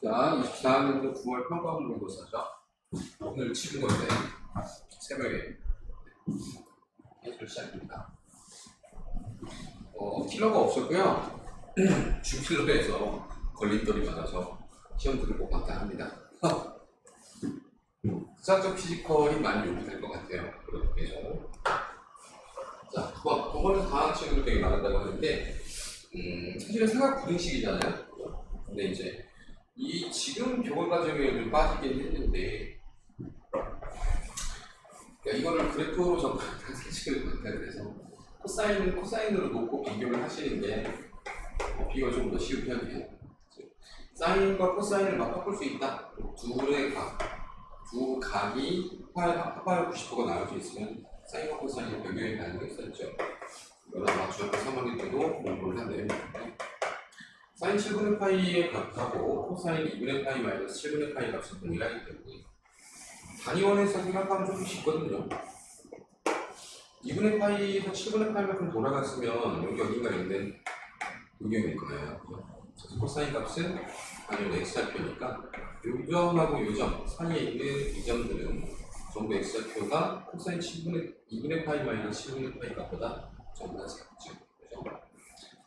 자, 24년도 9월 평가 모의고사죠. 오늘 치는 건데 새벽에 해설 시작입니다. 킬러가 없었고요. 주킬러에서 걸림돌이 많아서 시험 들을 것 같다 합니다. 수학적 피지컬이 많이 요구될 것 같아요. 그래서 자, 두 번째 다음 친구들 되게 많았다고 하는데 사실은 생각 부등식이잖아요. 근데 이제 이 지금 교과 과정에 좀 빠지긴 했는데, 그러니까 이거를 그래프로 접근한 세식을 같아요. 그래서 코사인은 코사인으로 놓고 비교를 하시는 게 비교가 좀 더 쉬운 편이에요. 사인과 코사인을 막 바꿀 수 있다. 두 각이 합하여 90도가 나올 수 있으면 사인과 코사인이 변경이 가능한 게 있었죠. 이거는 아마 중학교 3학년 때도 공부를 한 내용인데, 사인 7분의 파이의 값하고 코사인 2분의 파이 마이너스 7분의 파이 값은 동일하기 때문에 단위원에서 생각하면 조금 쉽거든요. 2분의 파이에서 7분의 파이만큼 돌아갔으면 여기 어딘가 있는 의견일 거예요. 그래서 코사인 값은 단위원 x좌표니까 요 점하고 요 점 사이에 있는 이 점들은 전부 x좌표가 코사인 2분의 파이 마이너스 7분의 파이 값보다 전부 다 작죠.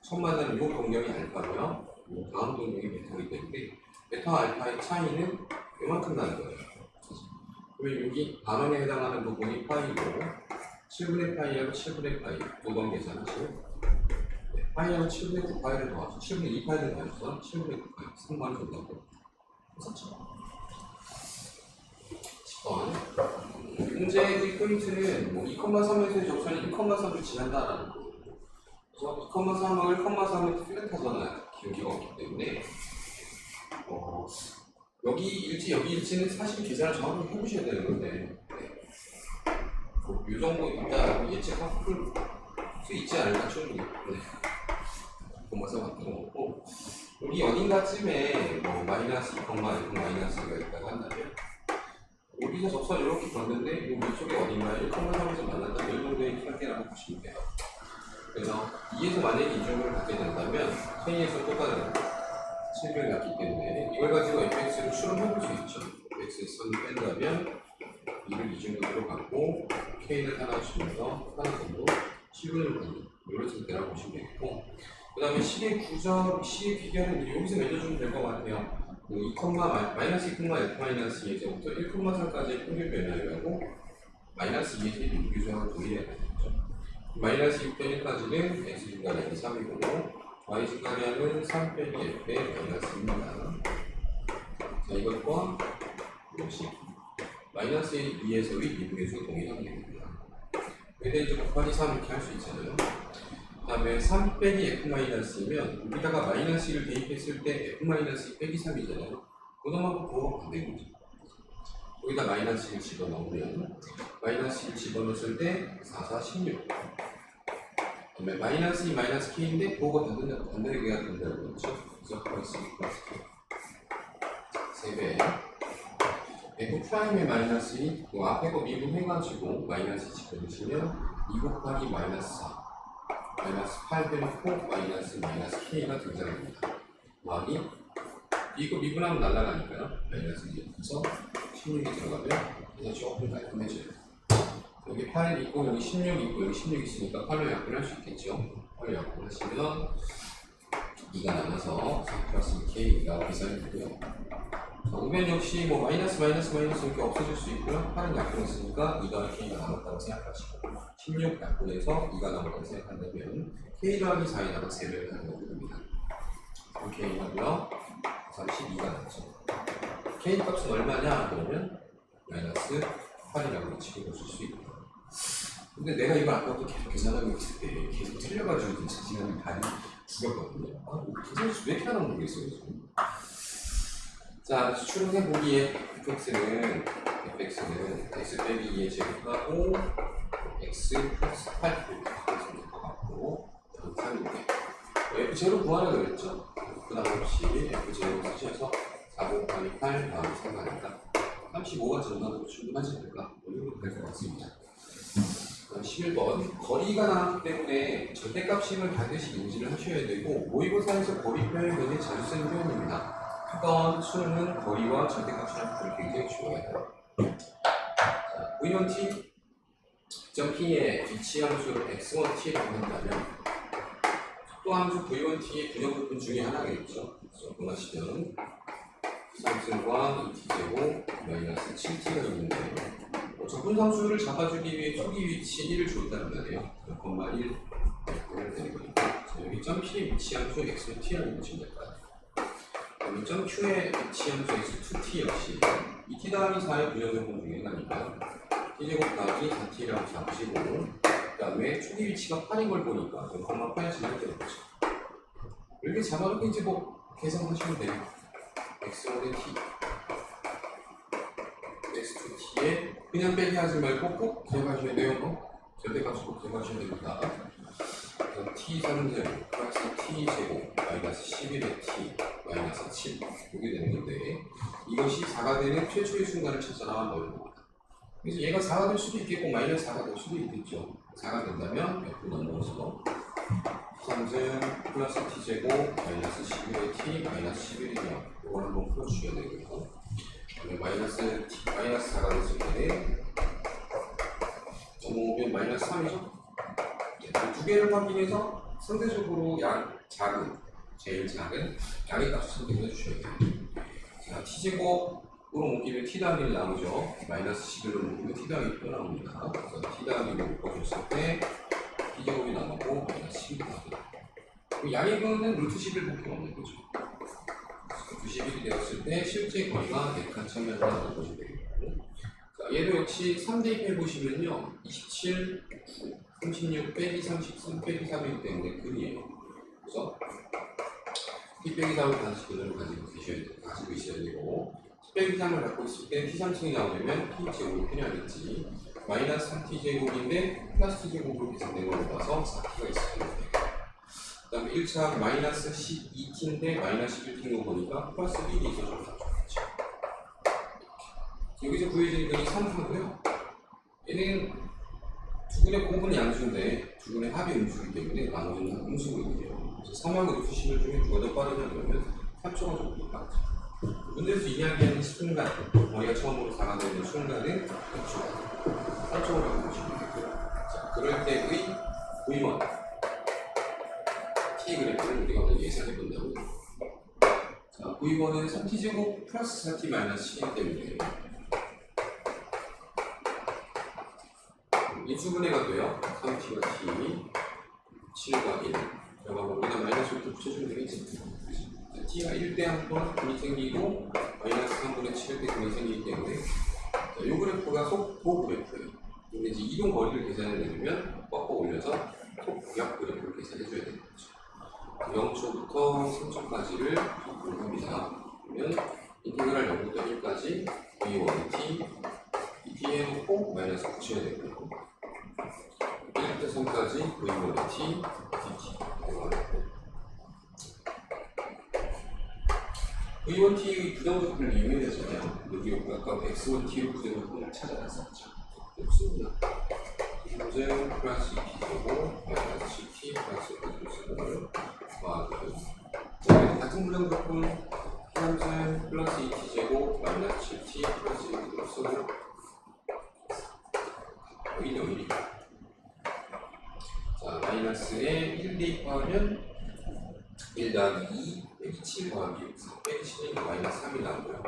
처음 만나는 이 동경이 알파고요. 다음 동경이 베타이기 때문에 베타 알파의 차이는 이만큼 나는 거예요. 그러면 여기 반원에 해당하는 부분이 파이고 7분의 파이하고 7분의 파이 두 번 계산하시고 파이하고 7분의 9파이를 더하죠. 7분의 2파이를 더해서 7분의 9파이 3번을 준다고 했었죠. 10번 문제의 포인트는 2,3에서의 접선이 1,3을 지난다라는 거. 그래서 2,3을 1,3을 플랫하잖아요. 기울기가 없기 때문에 여기 일지는 사실 계산을 정확히 해보셔야 되는 건데 이 정도 일단 예측할 수 있지 않을까 충분히. 고마서 같은 거고 여기 어딘가쯤에 마이너스 2, 마이너스가 있다고 한다면 여기서 접선 이렇게 봤는데 이 위쪽에 어딘가에 1,3에서 만난다면 이 정도의 설계라고 보시면 돼요. 그래서 2에서 만약에 이중을 갖게 된다면 K에서 또 다른 실결이 났기 때문에 이걸 가지고 fx를 추론해볼 수 있죠. fx선을 뺀다면 2를 이중으로 갖고 k를 하나 주면서 하나 정도 7분을 받는 이런 상태라고 보시면 되겠고, 그 다음에 식의 구점, 식의 비결은 여기서 맺어주면 될 것 같아요. 마이너스 2,f 마이너스 2에서부터 1,3까지의 평균 변화율하고 마이너스 2에서 1이 비교조합을 동일해야 되겠죠. 마이너스 6대 1까지는 x 증가량이 3이고 y 증가량은 3 빼기 f의 마이너스 2입니다. 자, 이것과 역시 마이너스 2에서의 미분에서 동일하게 됩니다. 근데 이제 곱하기 3 이렇게 할 수 있잖아요. 그 다음에 3 빼기 f 마이너스이면 여기다가 마이너스 1을 대입했을 때 f 마이너스 2 빼기 3이잖아요. 그것만큼 부호가 반대인 거죠. 여기다 마이너스 1 집어넣으면 마이너스 1 집어넣었을 때 4, 4, 16. 그다음에 마이너스 2 마이너스 k인데 부호가 반대가 된다고 그랬죠. 그래서 플러스 2 플러스 k 3배 f 프라임의 마이너스 2 앞에 거 미분해가지고 마이너스 2 집어넣으시면 2 곱하기 마이너스 4 마이너스 8 빼놓고 마이너스 k가 등장합니다. 더하기 이거 미분하면 날아가니까요. 마이너스 2에서 16이 들어가면 그래서 조금 깔끔해져요. 여기 8 있고 여기 16 있고 여기 16 있으니까 8로 약분할 수 있겠죠. 8로 약분하시면 2가 남아서 4 플러스 k가 계산이 되고요. 오면 역시 마이너스 이렇게 없어질 수 있고요. 8은 약분했으니까 2 더하기 k가 남았다고 생각하시고 16 약분해서 2가 남았다고 생각한다면 k 더하기 4에다가 3배를 하는 겁니다. k 하고요. 32가 남죠. k 값은 얼마냐? 그러면 마이너스 8이라고 집어넣을 수 있고, 근데 내가 이거 아까부터 계속 계산하고 있을 때 계속 틀려가지고 진짜 지난해 반이 죽였거든요. 계산이 왜 이렇게 하나 모르겠어요 지금. 자, 추론해보기에 fx는 x 빼기 2의 제곱하고 x 플러스 8 이렇게 될 것 같고 3인데 f0 구하라 그랬죠. 그 다음 없이 f0 쓰셔서 4 곱하기 8 다음에 3가 아닐까 35가 정답으로 충분하지 않을까 이렇게 될 것 같습니다. 11번 거리가 나왔기 때문에 절대값식을 반드시 인지를 하셔야 되고 모의고사에서 거리 표현이 굉장히 자주 쓰는 표현입니다. 가까운 수는 거리와 절대값이라는 것을 굉장히 중요해요. 자, V1t 점 P의 위치 함수를 x1t라고 한다면 속도 함수 V1t의 부정부분 중에 하나겠죠. 그래서 보시면 상승과 2t제곱 마이너스 7t가 있는데 적분상수를 잡아주기 위해 초기 위치 1을 줬다는 말이에요. 0,1 되는 거니까 여기 점 P의 위치 함수 x2t라고 보시면 될 것 같아요. 여기 점 Q의 위치 함수 x2t 역시 2t 더하기 4의 부정부분 중에 하나니까 t제곱 더하기 4t라고 잡으시고 그 다음에 초기 위치가 8인 걸 보니까 0,8을 지날 되는 거죠. 이렇게 잡아놓고 이제 뭐 계산하시면 돼요. x1의 t x2t에 그냥 빼기 하지 말고 꼭 기억하셔야 돼요. 절대값을 꼭 기억하셔야 됩니다. t3제곱 플러스 t제곱 마이너스 11의 t 마이너스 7 이게 되는 건데 이것이 4가 되는 최초의 순간을 찾아 나온다는 겁니다. 그래서 얘가 4가 될 수도 있겠고 마이너스 4가 될 수도 있겠죠. 4가 된다면 옆으로 넘어서 3승 플러스 t제곱 마이너스 11의 t 마이너스 11이죠. 이걸 한번 풀어주셔야 되고요. 마이너스 t 마이너스 4가 됐을 때는 넘어오면 마이너스 3이죠. 두 개를 확인해서 상대적으로 작은 제일 작은 양의 값을 선택해 주셔야 돼요. 자, t제곱으로 묶이면 t 더하기 1 나오죠. 마이너스 11로 묶이면 t 더하기 1 나옵니다. 그래서 t 더하기 1로 묶어줬을 때 t제곱이 나오고 마이너스 11이 나옵니다. 양의 근은 루트 11밖에 없는 거죠. 루트 11이 되었을 때 실제 거리가 4칸 참여한다고 보시면 되겠고 자, 얘도 역시 3 대입해 보시면요 27, 36 빼기 33 빼기 3이기 때문에 근이에요. 그래서 t 빼기 3을 단식근을 가지고 있어야 되고 t 빼기 3을 갖고 있을 때 t3층이 나오려면 t제곱이 필요하겠지. 마이너스 3t제곱인데 플러스 t제곱으로 계산된 걸 봐서 4t가 있어야 돼요. 그 다음에 1차 마이너스 12t인데 마이너스 11t인 거 보니까 플러스 1이 있어서 좋겠죠. 여기서 구해진 근이 3하고요. 얘는 두 근의 공분은 양수인데 두 근의 합이 음수이기 때문에 나머지는 음수거든요. 그래서 3하고 루트 11 중에 누가 더 빠르냐 그러면 3초가 조금 빠르죠. 문제에서 이야기하는 순간, 머리가 처음으로 4가 되는 순간은 3초라고 보시면 되고요. 자, 그럴 때의 V1 t 그래프를 우리가 오늘 예상해 본다고요. 자, V1은 3t제곱 플러스 4t 마이너스 7이기 때문에 인수분해가 돼요. 3t와 t, 7과 1. 그러면 우리가 마이너스 1도 붙여주면 되겠지. t가 1대 한 번 근이 생기고 마이너스 3분의 7일 때 근이 생기기 때문에 자, 이 그래프가 속도 그래프예요. 근데 이제 이동 거리를 계산해 내려면 꺾어 올려서 속력 그래프를 계산해 줘야 되는 거죠. 0초부터 3초까지를 합니다. 그러면 인테그랄 0부터 1까지 v1 t t 해놓고 마이너스 붙여야 되고요. 1부터 3까지 v1 t dt V1t의 부정적분을 이용해서요. 여기 아까 x1t로 부정적분을 찾아놨었죠. 없습니다. 현재 플러스 2t제곱 마이너스 7t 플러스 2t제곱을 더하고요. 같은 부정적분 현재 플러스 2t제곱 마이너스 7t 플러스 1t로 쓰고 여기 0이니까 자, 마이너스에 1 대입하면 1 더하기 2 빼기 7 더하기 6 빼기 7이니까 마이너스 3이 나오고요.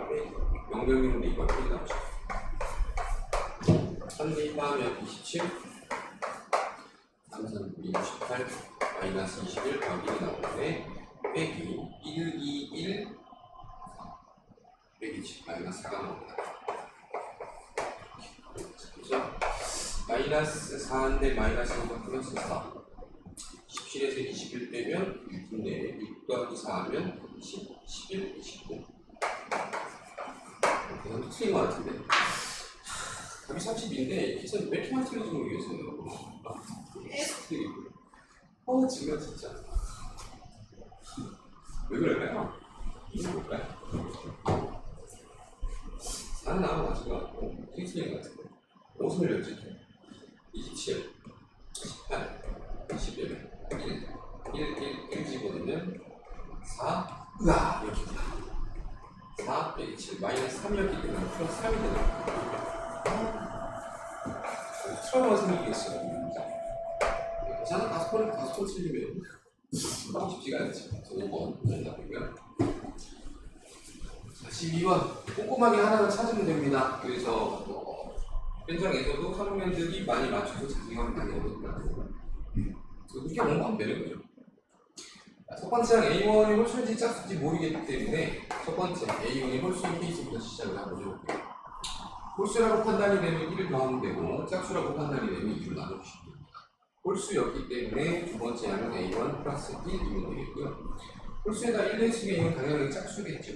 0 대입하면 1이 나오죠. 3 대입하면 27 3, 3, 2, 18 마이너스 21 더하기 1이 나오는데 빼기 1, 2, 1 빼기 7 마이너스 4가 나옵니다. 그렇죠? 마이너스 4인데 마이너스 1과 플러스 4 17에서 21 빼면 6인데 6 더하기 4 하면 10, 11, 29 계산도 틀린 것 같은데 답이 30인데 계산 왜 이렇게 많이 틀린지 모르겠어요. 정말 진짜 왜 그럴까요? 이게 뭘까요? 4는 나와 맞은 것 같고 틀린 것 같은데 5는 열지 27, 18, 21 1 집어넣으면 4 으아 이렇게 H 마이너스 3이었기 때문에 플러스 3이 되는 거예요. 트라우마 생기겠어요. 저는 5번 틀리면 하고 싶지가 않죠. 5번 정답이고요. 12번 꼼꼼하게 하나를 찾으면 됩니다. 그래서 현장에서도 3학년들이 많이 맞춰서 자기가 많이 얻었다고 그렇게 공부하면 되는 거죠. 첫 번째는 A1이 홀수인지 짝수인지 모르겠기 때문에 첫 번째 A1이 홀수인 케이스부터 시작을 한번 해볼게요. 홀수라고 판단이 되면 1을 더하면 되고 짝수라고 판단이 되면 2를 나눠주시면 됩니다. 홀수였기 때문에 두 번째 하면 A1 플러스 1이면 되겠고요. 홀수에다 1을 했으면 이건 당연히 짝수겠죠.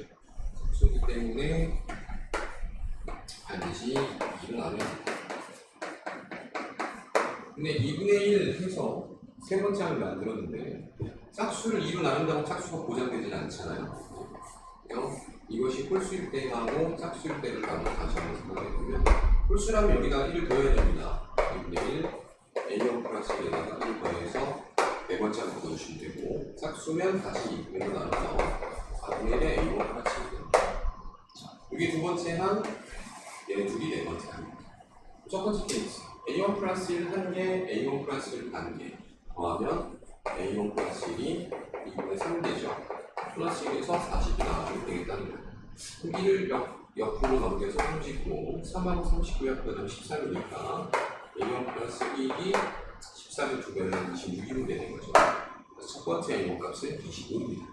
짝수이기 때문에 반드시 2를 나눠야 됩니다. 근데 2분의 1 해서 세 번째 항을 만들었는데 짝수를 2로 나눈다고 짝수가 보장되지는 않잖아요. 이것이 홀수일 때하고 짝수일 때를 다시 한번 생각해보면 홀수라면 여기다가 1을 더해야 됩니다. 2분의 1 A1 플러스 1에다가 1을 더해서 네 번째 항을 넣어주시면 되고 짝수면 다시 2분의 1로 나눠서 4분의 1에 A1 플러스 1이 됩니다. 이게 두 번째 항, 얘네 둘이 네 번째 항입니다. 첫 번째 케이스 A1 플러스 1 한 개, A1 플러스 1 반 개 더하면 A1 플러스 1이 2분의 3 되죠. 플러스 1에서 40이 나와주면 되겠다는 거예요. 1을 옆으로 넘겨서 39, 3하고 39 합하면 13이니까 A1 플러스 1이 13의 2배는 26이로 되는 거죠. 그래서 첫 번째 A1 값은 25입니다.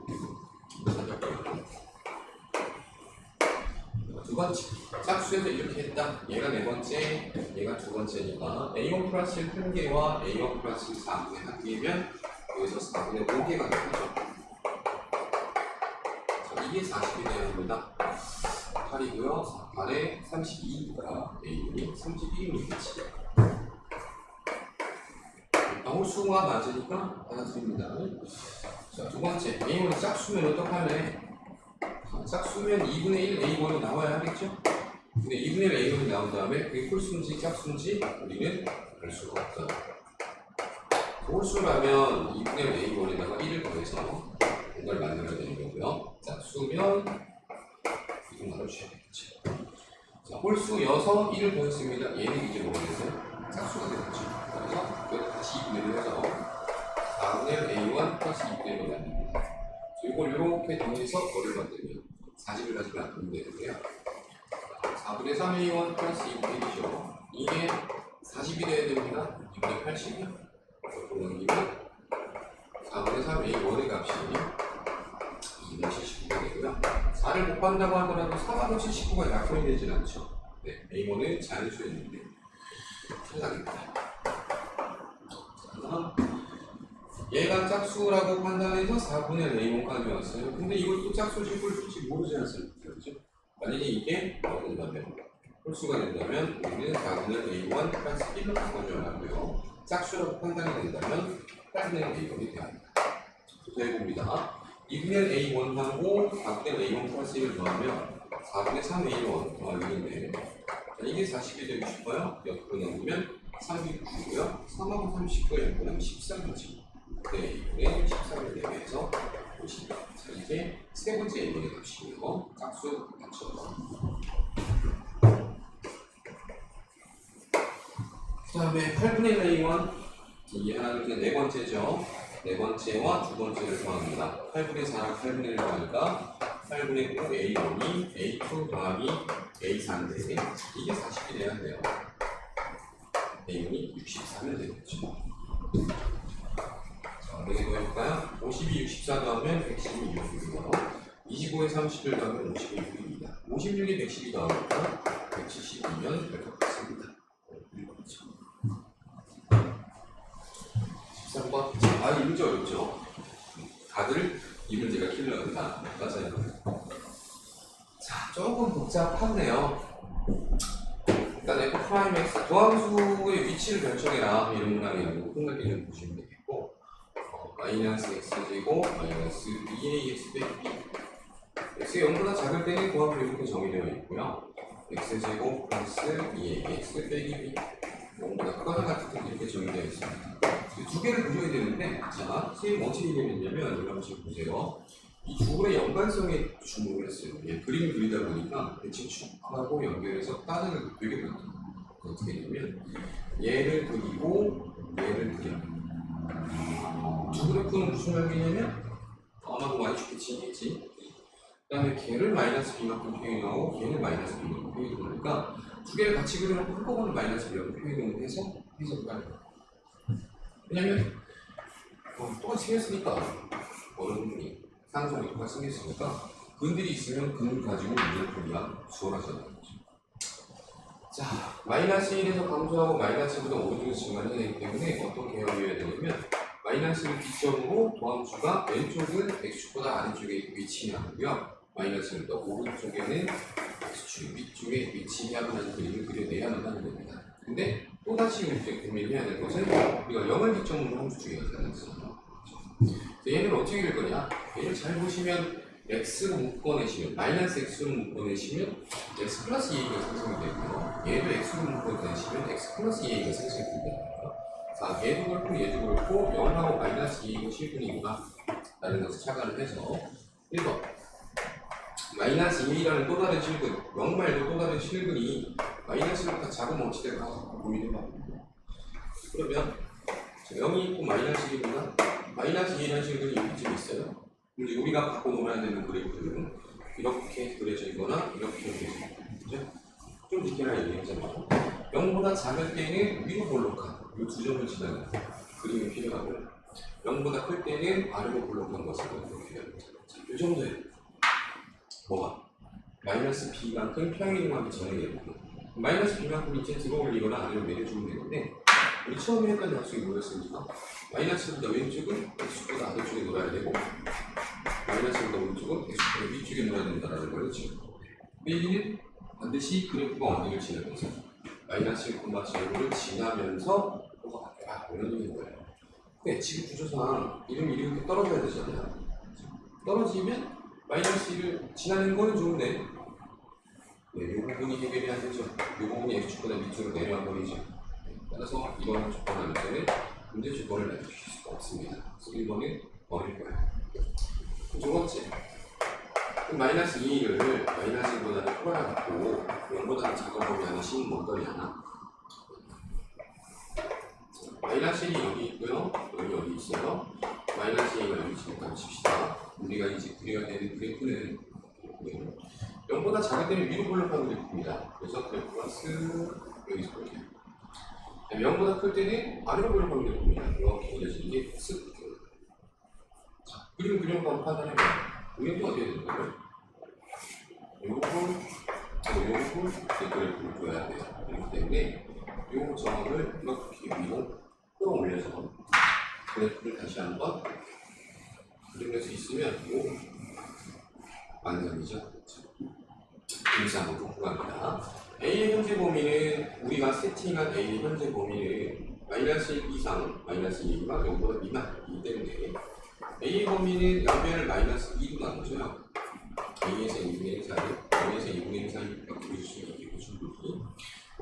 두 번째, 짝수에서 이렇게 했다. 얘가 네 번째, 얘가 두 번째니까 A1 플러스 1 한 개와 A1 플러스 1 4분의 한 개면 여기서 4분의 5개가 되죠. 자, 이게 40이 되는 겁니다. 8이고요. 8에 32니까 A1이 32이겠지. 홀수가 맞으니까 받아들입니다. 자, 두 번째, A1이 짝수면 어떡하래? 짝수면 2분의 1 A1이 나와야 하겠죠? 근데 2분의 1 A1이 나온 다음에 그게 홀수인지 짝수인지 우리는 알 수가 없다. 홀수라면 2분의 1 A1에다가 1을 더해서 뭔가를 만들어야 되는 거고요. 짝수면 이거 나눠주셔야 되겠죠. 자, 홀수여서 1을 더했습니다. 얘는 이제 모르겠어요. 짝수가 되겠죠. 그래서 이거 다시 2분의 1 해서 4분의 1 A1 플러스 2분의 1을 만듭니다. 이걸 이렇게 더해서 뭐를 만들면 40을 가지고 만들면 되는데요. 4분의 3 A1 플러스 2분의 1이죠. 이게 40이 돼야 됩니다. 2분의 80이요. 넘기면 4분의 3 A1의 값이 2분의 79가 되고요. 4를 곱한다고 하더라도 4하고 79가 약분이 되진 않죠. 네, A1은 자연수였는데 탈락입니다. 얘가 짝수라고 판단해서 4분의 A1까지 왔어요. 근데 이것도 짝수지 홀수지 모르지 않습니까? 그렇죠? 만약에 이게 된다면 홀수가 된다면 우리는 4분의 A1 플러스 1로 바꿔줘야 하고요. 짝수라고 판단이 된다면 8분의 A1이 돼야 합니다. 더해봅니다. 2분의 A1하고 4분의 A1 플러스 1을 더하면 4분의 3A1 더하기인데 이게 40이 되고 싶어요. 옆으로 넘기면 3이 9고요. 3하고 39가 옆으로 넘으면 13이죠. 네, 이번에 13을 대비해서 보시면 자, 이게 세 번째 A1의 값이고요. 짝수 맞춰서 그 다음에 8분의 1 A1 이게 하나 둘 셋 네 번째죠. 네 번째와 두 번째를 더합니다. 8분의 4랑 8분의 1을 더하니까 8분의 9 A1이 A2 더하기 A4인데 이게 40이 돼야 돼요. A1이 63이 되겠죠. 자, 어떻게 더해볼까요? 52, 64 더하면 112, 6이고요. 25에 30을 더하면 56입니다. 56에 112 더하니까 172면 될 것 같습니다. 13번. 아, 이 문제 어렵죠? 다들 이 문제가 킬러입니다. 맞아요. 자, 조금 복잡하네요. 일단 F'(x) 도함수의 위치를 결정해라. 이런 문항이라고 생각해 좀 보시면 되겠고, 마이너스 x제곱 마이너스 2ax 빼기 b. x의 0보다 작을 때는 도함수 이렇게 정의되어 있고요. x제곱 플러스 2ax 빼기 b. 0보다 크거나 같은 때 이렇게 정의되어 있습니다. 두 개를 보셔야 되는데, 자, 선생님 어떻게 되겠냐면, 이런 식으로 보세요. 이 주글의 연관성에 주목을 했어요. 예, 그림을 그리다 보니까 대칭축하고 연결해서 따르는 게 되게 많아요. 어떻게 되냐면 얘를 그리고 얘를 그려. 두 그래프는 무슨 말이냐면 아마도 y축대칭이겠지. 그 다음에 걔를 마이너스 b만큼 표현하고 걔를 마이너스 b만큼 표현하니까 두 개를 같이 그려놓고 한꺼번에 마이너스 b만큼 표현을 해서 해석을 하는 거예요. 왜냐면 똑같이 생겼으니까 어느 분이 상성이 똑같이 생겼으니까 근들이 있으면 근을 가지고 문제를 풀기가 수월하잖아요. 자, 마이너스 1에서 감소하고 마이너스보다 오른쪽에서 증가해야 되기 때문에 어떤 개혁이어야 되냐면 마이너스를 기점으로 도함수가 왼쪽은 x축보다 아래쪽에 위치하고요. 마이너스를 또 오른쪽에는 x축 위쪽에 위치하는 그림을 그려내야 한다는 겁니다. 근데 또다시 이제 고민해야 될 것은 우리가 0을 기점으로 함수 두 개가 나타났어요. 얘는 어떻게 될 거냐? 얘를 잘 보시면 x로 묶어내시면 마이너스 x로 묶어내시면 x 플러스 2a가 생성이 되고요. 얘도 x로 묶어내시면 x 플러스 2a가 생성이 됩니다. 자, 얘도 그렇고 얘도 그렇고 0하고 마이너스 2이고 실근이구나 라는 것을 착안을 해서 1번 마이너스 2라는 또 다른 실근 0 말고 또 다른 실근이 마이너스보다 작으면 어찌 될까 고민해봐. 그러면 0이 있고 마이너스 1이구나 마이너스 2라는 실근이 이쯤 있어요. 이제 우리가 갖고 놀아야 되는 그래프들은 이렇게 그려져 있거나 이렇게 그려져 있거나 좀 디테일하게 얘기하자면 0보다 작을 때는 위로 볼록한 이 두 점을 지나는 그림이 필요하고 0보다 클 때는 아래로 볼록한 것을 이렇게 필요합니다. 이 정도예요. 뭐가? 마이너스 b만큼 평행이동하기 전에 되고 마이너스 b만큼 이제 들어올리거나 아래로 내려주면 되는데 우리 처음에 했던 약속이 뭐였습니까? 마이너스보다 왼쪽은 x보다 아래쪽에 놀아야 되고 마이너스보다 오른쪽은 x보다 위쪽에 놀아야 된다는 걸 지금 여기는 반드시 그래프가 어디를 지나면서 마이너스 1,0를 지나면서 뭐가 바뀌어야 이런 얘기인 거예요. 근데 지금 구조상 이름이 이렇게 떨어져야 되잖아요. 떨어지면 마이너스 1을 지나는 거는 좋은데 네, 이 부분이 해결이 안 되죠. 이 부분이 x축보다 밑으로 내려와 버리죠. 따라서 이번 조건을 할 때는 문제 조건을 내주실 수가 없습니다. 그래서 1번은 버릴 거예요. 두 번째, 마이너스 2를 마이너스 1보다는 크거나 같고 0보다는 작아보면 식은 뭔 거냐? 마이너스 1이 여기 있고요. 여기 있어요. 마이너스 2가 여기 있으니까 칩시다. 우리가 이제 그려야 되는 그래프는 0보다 작을 때는 위로 볼록한 그래프입니다. 그래서 그래프가 쓱 여기서 볼게요. 0보다 클 때는 아래로 볼록한 그래프입니다. 이렇게 그려지는 게 쓱. 자, 그림 그려놓고 한번 판단해봐요. 우리는 어떻게 되는 거예요? 요걸 그래프를 그려야 돼요. 그렇기 때문에 요 점을 이렇게 위로 끌어올려서 그래프를 다시 한번 그릴 수 있으면 요 완성이죠. 일상으로 구합니다. A의 현재 범위는 우리가 세팅한 A의 현재 범위는 마이너스 1 이상, 마이너스 2가 0보다 미만이기 때문에 A의 범위는 양변을 마이너스 2로 나누죠. A에서 2분의 1 사이, 0에서 2분의 1 사이가 그릴 수 있고 충분히.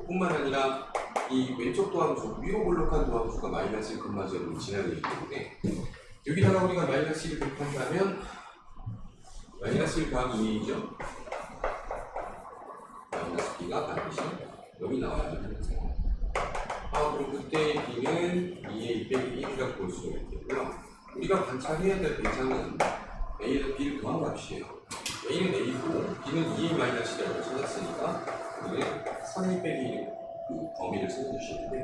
뿐만 아니라 이 왼쪽 도함수, 위로 볼록한 도함수가 마이너스 1,0를 지나기 때문에 여기다가 우리가 마이너스 1을 곱한다면 마이너스 1 더하기 2이죠. 마이너스 b가 반드시 여기 나와야 되는 거예요. 그럼 그때의 b는 2의 2빼기 1이라고 볼 수가 있겠고요. 우리가 관찰해야 될 대상은 a에서 b를 더한 값이에요. a는 a고 b는 2의 마이너스 1이라고 찾았으니까 우리는 3의 빼기 1 그 범위를 찾아주시는데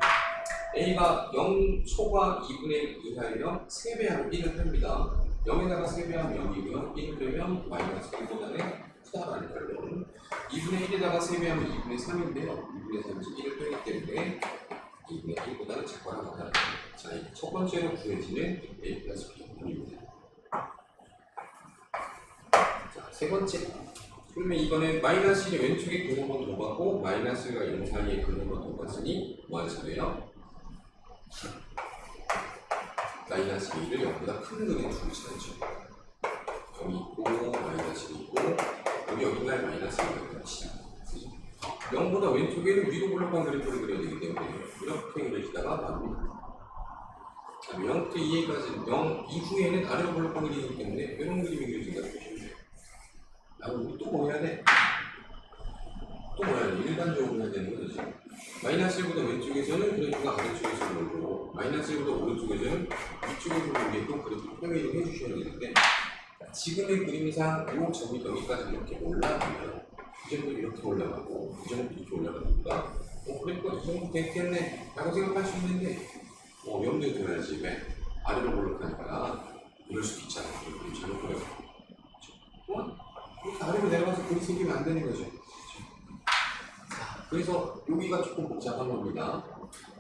a가 0초과 2분의 1 이하이면 3배하면 1을 뺍니다. 0에다가 3배하면 0이고요. 1을 빼면 마이너스 1보다는 크다라는 결론. 2분의 1에다가 3배하면 2분의 3인데요. 2분의 3에서 1을 빼기 때문에 2분의 1보다는 작거나 같다는 거예요. 자, 첫 번째로 구해지는 a 플러스 b입니다. 자, 세 번째. 그러면 이번에 마이너스 1이 왼쪽에 근 한번 더 받고 마이너스가 0 사이에 근 한번 더 받으니 뭐 하는 소리예요? 마이너스 2를 0보다 큰 근에 두고 지나죠. 여기 있고 마이너스 1이 있고 여기 어딘가에 마이너스 1이 있죠. 0보다 왼쪽에는 위로 볼록한 그래프를 그려야 되기 때문에 이렇게 그려지다가 나옵니다. 0부터 2에까지 0 이후에는 아래로 볼록 그림이기 때문에 이런 그림이 그려진다 보시면 돼요. 우리 또 뭐 해야 돼? 또 뭐 해야 돼? 일반적으로 해야 되는 거죠. 지금. 마이너스 1보다 왼쪽에서는 그래프가 아래쪽에서 돌고 마이너스 1보다 오른쪽에서는 위쪽에서 돌게끔 그래프 표현을 해주셔야 되는데 지금의 그림상 이 점이 여기까지 이렇게 올라가면 이 정도 이렇게 올라가고 이 정도 이렇게 올라가니까 그러니까 이 정도 됐겠네 라고 생각할 수 있는데 염두에 둬야지. 왜? 아래로 올라가니까 이럴 수도 있잖아. 그림 잘못 그려서 이렇게 아래로 내려가서 그림 생기면 안 되는 거죠. 자, 그래서 여기가 조금 복잡한 겁니다.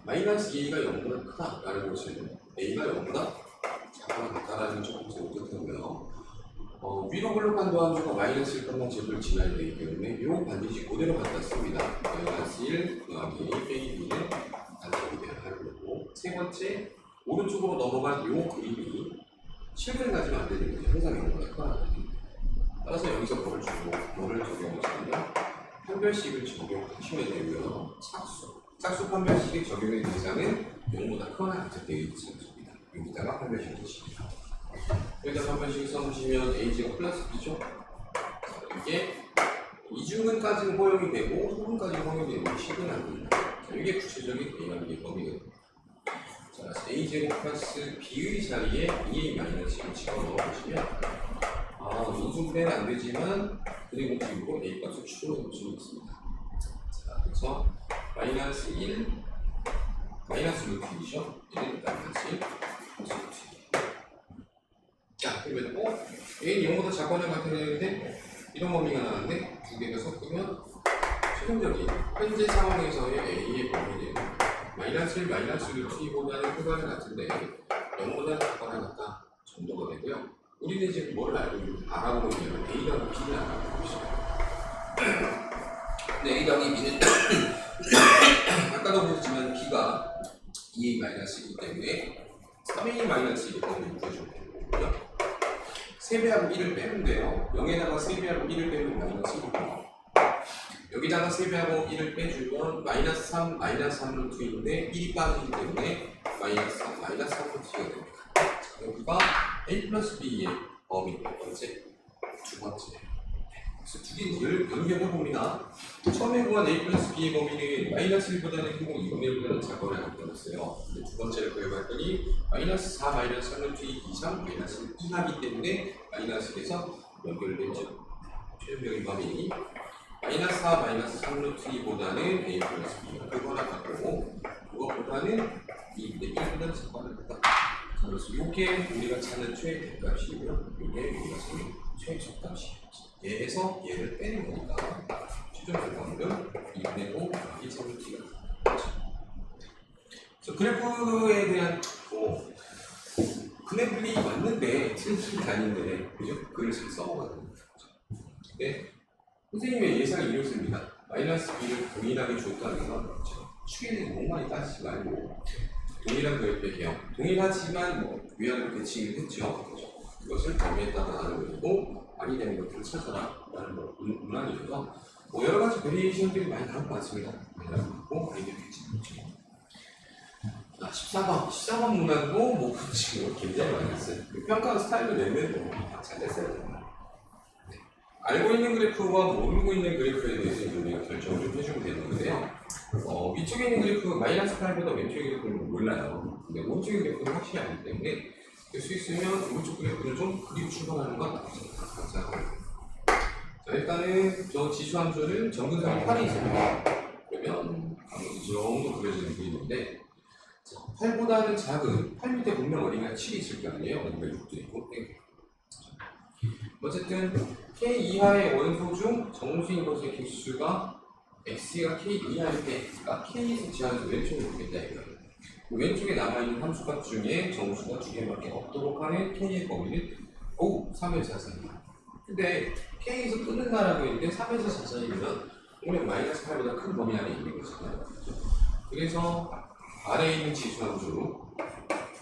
마이너스 A가 0보다 크다라는 것은 A가 0보다 작거나 같다라는 건 조금 어떻다고요. 위로 블록한 도함수가 마이너스 1만 제곱을 지나야 되기 때문에 요 반드시 그대로 갖다 씁니다. 마이너스 1 더하기 빼기 B는 단적이 되어야 할 거고 세 번째 오른쪽으로 넘어간 요 그림이 실근을 가지면 안 되는 거죠. 항상 0보다 크다. 따라서 여기서 뭐를 적용하시면 판별식을 적용하시면 되고요. 짝수 판별식의 적용의 대상은 0보다 크거나 같을 때의 대상입니다. 여기다가 판별식을 쓰십니다. 여기다 판별식을 써보시면 a제곱 플러스 b죠. 이게 이중근까지는 허용이 되고 소분까지는 허용이 되는 식은 안 됩니다. 이게 구체적인 A라는 범위거든요. 자, a제곱 플러스 b의 자리에 2a-1을 집어넣어보시면 인수분해는 안 되지만 그리고 a 값을 추론해 볼 수 있습니다. 자, 그래서 마이너스 1 마이너스 루트 2죠. 1 마이너스 1 루트 2. 자, 그러면 a는 0보다 작거나 같아야 되는데 이런 범위가 나왔는데 두 개가 섞으면 최종적인 현재 상황에서의 a의 범위는 마이너스 1 마이너스 루트 2보다는 크거나 같은데 0보다 작거나 같다 정도가 되고요. 우리는 지금 뭘 알아보고 있냐면 A랑 B를 알아보고 있어요. 근데 A랑 B는 아까도 보셨지만 B가 2A-1이기 때문에 3A-1의 범위를 구해주면 되고요. 3배하고 1을 빼면 돼요. 0에다가 3배하고 1을 빼면 마이너스 1이고요. 여기다가 3배하고 1을 빼주면 마이너스 3, 마이너스 3 루트인데 1이 빠지기 때문에 마이너스 3, 마이너스 3 루트가 됩니다. 여기가 A 플러스 B의 범위 몇 번째? 두 번째. 그래서 두 개를 연결해 봅니다. 처음에 구한 A 플러스 B의 범위는 마이너스 1보다는 크고 2분의 1보다는 작거나 같았어요. 근데 두 번째를 구해봤더니 마이너스 4, 마이너스 3 루트 2 이상 마이너스 1 이하기 때문에 마이너스 1에서 연결되죠. 최종적인 범위 마이너스 4, 마이너스 3 루트 2보다는 A 플러스 B가 크거나 같고 그것보다는 2분의 1보다는 작거나 같다. 그래서 이게 우리가 찾는 최대 값이고요. 이게 우리가 찾는 최저값이에요. 얘에서 얘를 빼는 거니까 최종 결과물은 2분의 5 더하기 3루트가 그래서 그래프에 대한 그래프이 맞는데 틀린 게 아닌데 그죠? 글을 잘 써먹어요. 근데 선생님의 예상이 이렇습니다. 마이너스 b를 동일하게 줬다는 건 축에 대해서 너무 많이 따지지 말고 동일한 그래프의 개형, 동일하지만 위안으로 대칭을 했죠. 그것을 범위에 따라 나누고 아니 되는 것들을 찾아라 라는 문항이어서 여러 가지 베리에이션들이 많이 나올 것 같습니다. 많이 나오고 많이 되겠죠. 14번 문항도 지금 굉장히 많이 했어요. 평가 스타일을 내면 잘 됐어요. 알고 있는 그래프와 모르고 있는 그래프에 대해서 우리가 결정을 좀 해주면 되는 건데요. 위쪽에 있는 그래프 마이너스 8보다 왼쪽의 그래프는 몰라요. 근데 오른쪽의 그래프는 확실히 알기 때문에 될 수 있으면 오른쪽 그래프를 좀 그리고 출발하는 건 감사합니다. 자, 일단은 저 지수함수는 정근선이 8이 있습니다. 그러면 이 정도 그려지는 그림인데 8보다는 작은 8 밑에 분명 어딘가 7이 있을 거 아니에요. 어딘가 6도 있고 어쨌든 K 이하의 원소 중 정수인 것의 개수가 X가 K 이하일 때, 그러니까 K에서 지하에서 왼쪽으로 보겠다 이거예요. 왼쪽에 남아있는 함수값 중에 정수가 두 개밖에 없도록 하는 K의 범위는 3에서 4사이다. 근데 K에서 끊는다라고 했는데 3에서 4사이면 오늘 마이너스 8보다 큰 범위 안에 있는 거잖아요. 그래서 아래에 있는 지수함수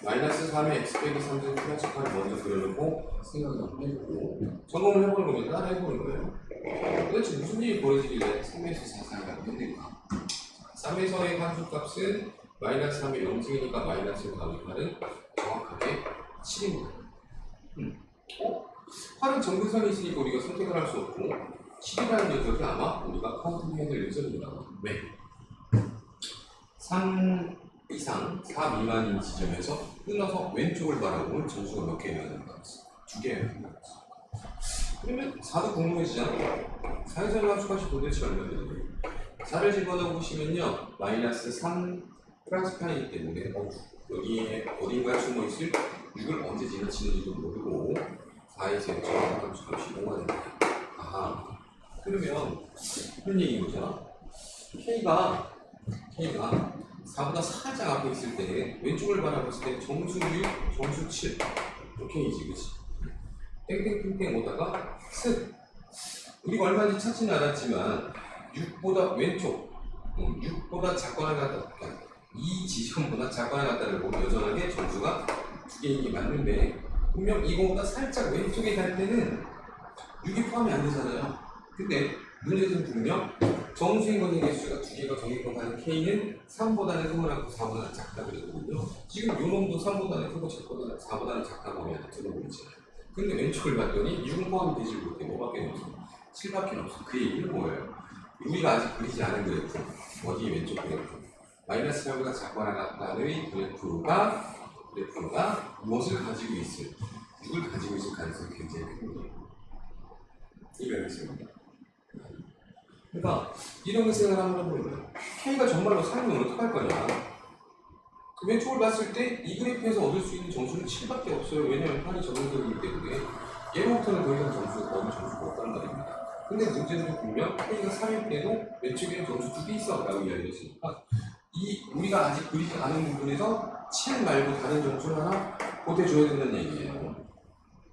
마이너스 3의 x 빼기 3승 플러스 8을 먼저 그려놓고 생각을 한번 해보고 점검을 해보는 겁니다. 따라 해보는 거예요. 도대체 무슨 일이 벌어지길래 3에서 4 사이가 됐는가? 3에서의 함수값은 마이너스 3의 0승이니까 마이너스 4의 8은 정확하게 7입니다. 활은 정근선이 있으니까 우리가 선택을 할 수 없고 7이라는 녀석이 아마 우리가 카운팅해야 될 녀석입니다. 왜? 3 이상, 4 미만인 지점에서 끊어서 왼쪽을 바라보면 점수가 몇 개여야 된다고 했어? 2개여야 된다고 했어. 그러면 4도 궁금해지잖아요. 4에서 함수값이 도대체 얼마 되나요? 4를 집어넣어 보시면요. 마이너스 3 플러스 파이기 때문에 여기에 어딘가에 숨어있을 6을 언제 지나치는지도 모르고 4의 세제곱의 함수값이 5가 된다. 아하. 그러면 그런 얘기인 거잖아. K가 4보다 살짝 앞에 있을 때 왼쪽을 바라봤을 때 정수 6, 정수 7 K이지, 그치? 땡땡땡땡 오다가 습 우리가 얼마인지 찾지는 않았지만 6보다 왼쪽 6보다 작거나 같다 이 지점보다 작거나 같다를 보고 여전하게 점수가 2개인 게 맞는데 분명 이거보다 살짝 왼쪽에 갈 때는 6이 포함이 안 되잖아요. 근데 문제는 분명 정수인 것의 개수가 2개가 정해져 가는 K는 3보다는 크거나 4보다는 작다 그랬거든요. 지금 요 놈도 3보다는 크고 4보다는 작다 보면 들어보이잖아요. 근데 왼쪽을 봤더니 6은 포함이 되지 못해. 뭐밖에 없어? 7밖에 없어. 그 얘기는 뭐예요? 우리가 아직 그리지 않은 그래프 어디 왼쪽 그래프 마이너스 8보다 작거나 같다의 그래프가 무엇을 가지고 있을 6을 가지고 있을 가능성이 굉장히 큰 거예요. 이해가 되겠습니다. 그러니까 이런 거 생각을 한번 해보면 K가 정말로 3이면 어떡할 거냐? 그 왼쪽을 봤을 때 이 그래프에서 얻을 수 있는 점수는 7밖에 없어요. 왜냐하면 8이 정근선이기 때문에 얘로부터는 더 이상 점수가 없다는 말입니다. 근데 문제는 분명 K가 3일 때도 왼쪽에는 점수 2개 있어 라고 이야기했으니까 우리가 아직 그리지 않은 부분에서 7 말고 다른 점수를 하나 보태줘야 된다는 얘기예요.